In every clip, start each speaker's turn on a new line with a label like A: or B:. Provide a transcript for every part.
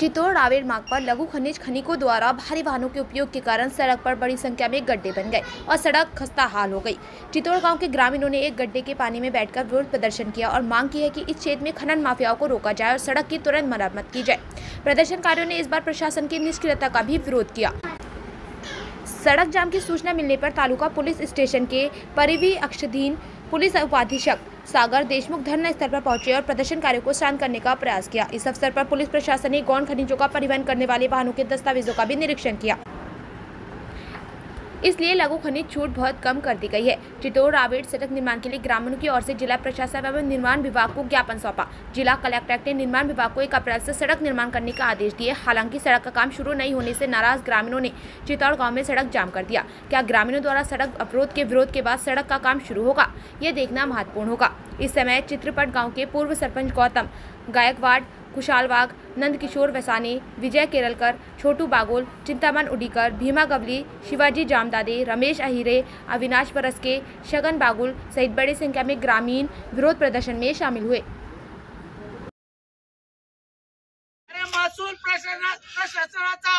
A: चित्तौड़ रावेर मार्ग पर लघु खनिज खनिकों द्वारा भारी वाहनों के उपयोग के कारण सड़क पर बड़ी संख्या में गड्ढे बन गए और सड़क खस्ता हाल हो गई। चित्तौड़ गांव के ग्रामीणों ने एक गड्ढे के पानी में बैठकर विरोध प्रदर्शन किया और मांग की है कि इस क्षेत्र में खनन माफियाओं को रोका जाए और सड़क की तुरंत मरम्मत की जाए। प्रदर्शनकारियों ने इस बार प्रशासन की निष्क्रियता का भी विरोध किया। सड़क जाम की सूचना मिलने पर तालुका पुलिस स्टेशन के परिवीक्षाधीन पुलिस उपाधीक्षक सागर देशमुख धरना स्थल पर पहुंचे और प्रदर्शनकारियों को शांत करने का प्रयास किया। इस अवसर पर पुलिस प्रशासन ने गौण खनिजों का परिवहन करने वाले वाहनों के दस्तावेजों का भी निरीक्षण किया, इसलिए लघु खनिज छूट बहुत कम कर दी गई है। चित्तौड़ रावेर सड़क निर्माण के लिए ग्रामीणों की ओर से जिला प्रशासन एवं निर्माण विभाग को ज्ञापन सौंपा। जिला कलेक्टर ने निर्माण विभाग को 1 अप्रैल से सड़क निर्माण करने का आदेश दिए। हालांकि सड़क का काम शुरू नहीं होने से नाराज ग्रामीणों ने चित्तौड़ गांव में सड़क जाम कर दिया। क्या ग्रामीणों द्वारा सड़क अवरोध के विरोध के बाद सड़क का काम शुरू होगा, ये देखना महत्वपूर्ण होगा। इस समय चित्रपट गाँव के पूर्व सरपंच गौतम गायकवाड़, खुशहाल वाघ, नंद किशोर वैसानी, विजय केरलकर, छोटू बागोल, चिंतामन उडीकर, भीमा गवली, शिवाजी जामदादे, रमेश अहिरे, अविनाश बरसके, शगन बागुल सहित बड़ी संख्या में ग्रामीण विरोध प्रदर्शन में शामिल हुए।
B: महसूल प्रशासनाचा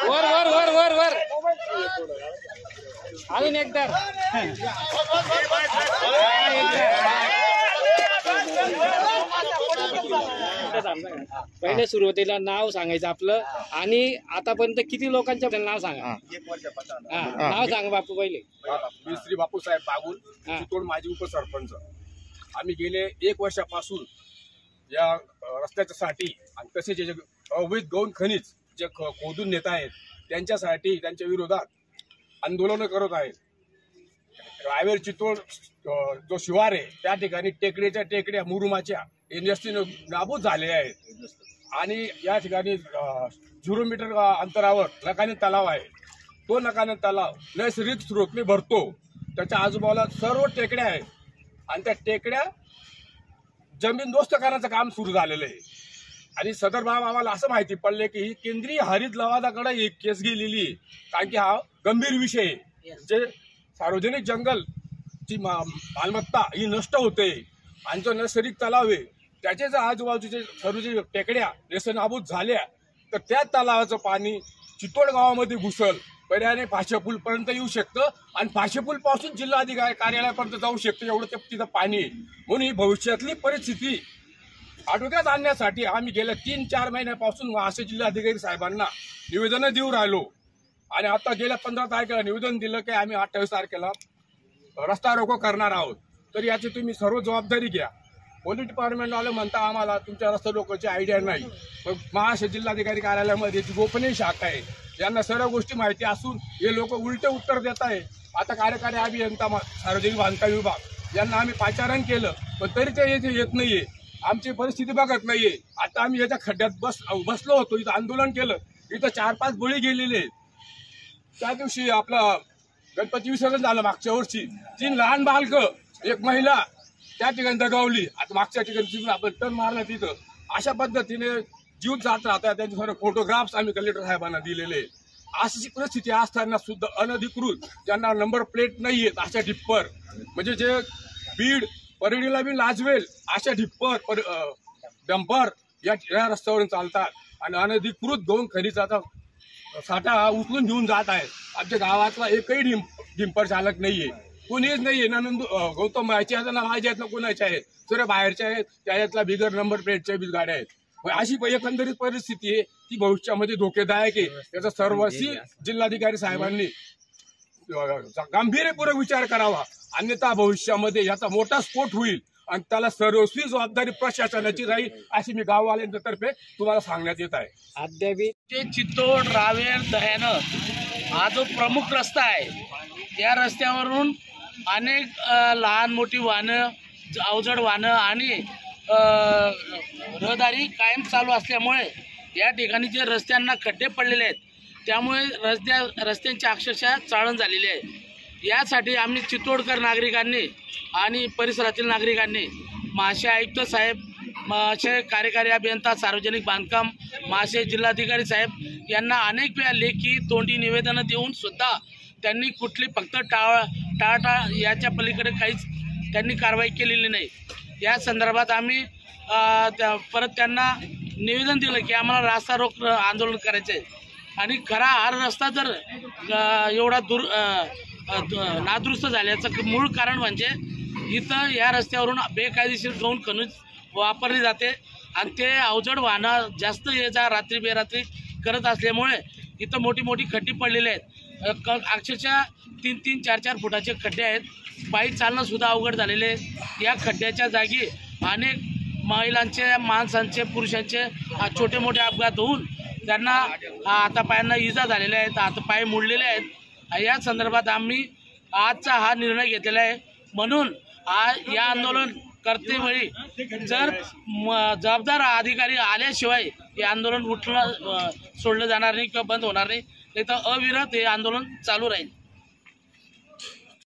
B: वर अजून एकदा पहिले सुरुवातीला नाव सांगायचं आपलं आणि आतापर्यंत किती लोकांच्या नाव सांगा।
C: 1 वर्षापासून
B: नाव सांगा बापू पहिले।
C: मी श्री बापूसाहेब बागुल, चित्तौड़ माजी उपसरपंच। आम्ही गेले 1 वर्षापासून या रस्त्यासाठी आणि तसेच जे अवैध गौण खनिज जे खोदून नेत आहेत त्यांच्यासाठी त्यांच्या विरोधात आंदोलन करत आहेत। रावेर चित्तौड़ जो शिवार आहे त्या ठिकाणी टेकड्याच्या टेकड्या मुरुमाच्या इंडस्ट्रीने नाबूद झालेल्या आहेत आणि या ठिकाणी 0 मीटर अंतरावर नकाने तलाव आहे। तो नकाने तलाव नैसर्गिक स्रोतने भरतो, त्याच्या आजूबाजूला सर्व टेकड्या आहेत आणि त्या टेकड्या जमीनदोस्त करण्याचं काम सुरू झालेलं आहे। आणि सदर बाब आम्हाला असं माहिती पडले की ही केंद्रीय हरित लवादाकडे एक केस गेलेली आहे, कारण की हा गंभीर विषय आहे। जे सार्वजनिक जंगलची मालमत्ता ही नष्ट होते आणि जो नैसर्गिक तलाव आहे त्याचे जर आजूबाजूचे सर्व जे टेकड्या नेस्तनाबूत झाल्या तर त्या तलावाचं पाणी चित्तौड़ गावामध्ये घुसल, पर्यायाने फाशेपूल पर्यंत येऊ शकतं आणि फाशेपूल पासून जिल्हाधिकारी कार्यालयापर्यंत जाऊ शकतं, एवढं तिथं पाणी आहे। म्हणून ही भविष्यातली परिस्थिती आटोक्यात आणण्यासाठी आम्ही गेल्या 3-4 महिन्यापासून असे जिल्हाधिकारी साहेबांना निवेदन देऊ राहिलो आणि आता गेल्या 15 तारखेला निवेदन दिलं की आम्ही 28 तारखेला रस्ता रोको करणार आहोत। तर याची तुम्ही सर्व जबाबदारी घ्या। पोलीस डिपार्टमेंटवाले म्हणता आम्हाला तुमच्या रस्ता रोकोची आयडिया नाही, पण महाराष्ट्र जिल्हाधिकारी कार्यालयामध्ये जी गोपनीय शाखा आहे यांना सर्व गोष्टी माहिती असून हे लोक उलटे उत्तर देत आहे। आता कार्यकारी अभियंता सार्वजनिक बांधकाम विभाग यांना आम्ही पाचारण केलं पण तरी ते येत नाहीये, आमची परिस्थिती बघत नाहीये। आता आम्ही याच्या खड्ड्यात बसलो होतो, इथं आंदोलन केलं, इथं 4-5 बळी गेलेले। त्या दिवशी आपलं गणपती विसर्जन झालं मागच्या वर्षी, 3 लहान बालकं, 1 महिला त्या ठिकाणी दगावली। आता मागच्या ठिकाणी आपण टर्न मारला तिथं अशा पद्धतीने जीव जात राहतात। त्यांचे सर्व फोटोग्राफ्स आम्ही कलेक्टर साहेबांना दिलेले। अशी परिस्थिती असताना सुद्धा अनधिकृत ज्यांना नंबर प्लेट नाही आहेत अशा टिप्पर, म्हणजे जे बीड परळीला बी लाजवेल अशा टिप्पर डंपर या रस्त्यावरून चालतात आणि अनधिकृत गौण खनिजाचा साठा उचलून घेऊन जात आहेत। आमच्या गावातला एकही डिंपर चालक नाहीये, कोणीच नाहीये ना। गौतम याच्या ना माझ्या आहेत ना कोणाच्या आहेत, सर्व बाहेरच्या आहेत, त्याच्यातला बिगर नंबर प्लेटच्या बी गाड्या आहेत। अशी एकंदरीत परिस्थिती आहे ती भविष्यामध्ये धोकेदायक आहे। याचा सर्वस्वी जिल्हाधिकारी साहेबांनी गांभीर्यपूर्वक विचार करावा, अन्यथा भविष्यामध्ये याचा मोठा स्फोट होईल आणि त्याला सर्वस्वी जबाबदारी प्रशासनाची राहील अशी मी गाववाल्यांच्या तर्फे तुम्हाला सांगण्यात येत आहे।
B: अद्याप चित्तौड़ रावेर दह्यानं हा जो प्रमुख रस्ता आहे त्या रस्त्यावरून अनेक लहान मोठी वाहनं, अवजड वाहनं आणि रहदारी कायम चालू असल्यामुळे या ठिकाणी जे रस्त्यांना खड्डे पडलेले आहेत त्यामुळे रस्त्यांची अक्षरशः चाळण झालेली आहे। यासाठी आम्ही चित्तौडकर नागरिकांनी आणि परिसरातील नागरिकांनी महाशय आयुक्त साहेब, महाशय कार्यकारी अभियंता सार्वजनिक बांधकाम, महाशय जिल्हाधिकारी साहेब यांना अनेक वेळा लेखी तोंडी निवेदनं देऊन सुद्धा त्यांनी कुठली फक्त टाळाटाळ याच्या पलीकडे काहीच त्यांनी कारवाई केलेली नाही। या संदर्भात आम्ही परत त्यांना निवेदन दिलं की आम्हाला रास्ता रोक आंदोलन करायचं आहे आणि खरा हा रस्ता जर एवढा नादुरुस्त झाल्याचं मूळ कारण म्हणजे इथं या रस्त्यावरून बेकायदेशीर गौण खनिज वापरली जाते आणि ते अवजड वाहनं जास्त ये जा रात्री बेरात्री करत असल्यामुळे इथं मोठी मोठी खड्डी पडलेली आहेत। अक्षरशः 3-3, 4-4 फुटाचे खड्डे आहेत। पायी चालणं सुद्धा अवघड झालेले आहे। या खड्ड्याच्या जागी अनेक महिलांचे, माणसांचे, पुरुषांचे छोटे मोठे अपघात होऊन त्यांना हातापायांना इजा झालेल्या आहेत, हातपाय मोडलेले आहेत। या संदर्भात आम्ही आजचा हा निर्णय घेतलेला आहे। म्हणून या आंदोलन करतेवेळी जर जबाबदार अधिकारी आल्याशिवाय हे आंदोलन सोडलं जाणार नाही किंवा बंद होणार नाही, तर अविरत हे आंदोलन चालू राहील।